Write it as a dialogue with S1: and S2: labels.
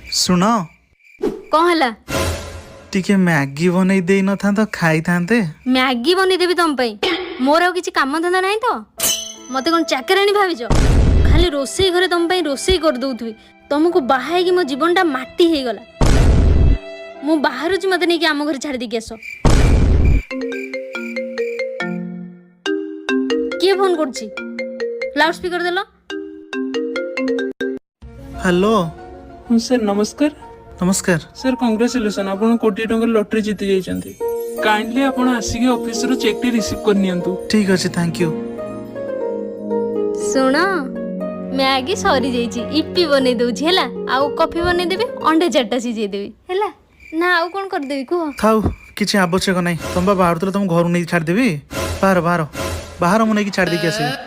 S1: सुन
S2: कौन हला
S1: टिके मैगी बनई दे न था तो खाई थांते।
S2: मैगी बनी देबी तुम पई मोर आ किछि काम धंदा नहीं तो मते कोन चाकरानी भाबिज खाली रोसई घरे तुम पई रोसई कर दउथबी तुमको बाहाई कि मो जीवनटा माटी हे गला मु बाहर छि मते नै कि आम घर छाड़ दी के आसो के फोन करछि लाउड स्पीकर देलो।
S1: हेलो
S3: सर नमस्कार।
S1: नमस्कार।
S3: सर कंग्रेचुलेसन आप कोटी टंका लॉटरी जीति जाइछन्ती। काइंडली आपण आसिके ऑफिस रो चेक टी रिसीव कर नियंतु।
S1: ठीक अछि थैंक यू।
S2: सुनो मैगी सरी जाइछि इप्पी बनै दउछि हैला आ कॉफी बनै देबे अंडे चारटा सिझे देबी हैला ना आ कोन कर देबी को
S1: थाउ किछि आवश्यक नै तुम बाहर तुम घर नहीं छाड़ देबी बाहर बाहर बाहर मु नहीं छाड़ दे के आसी।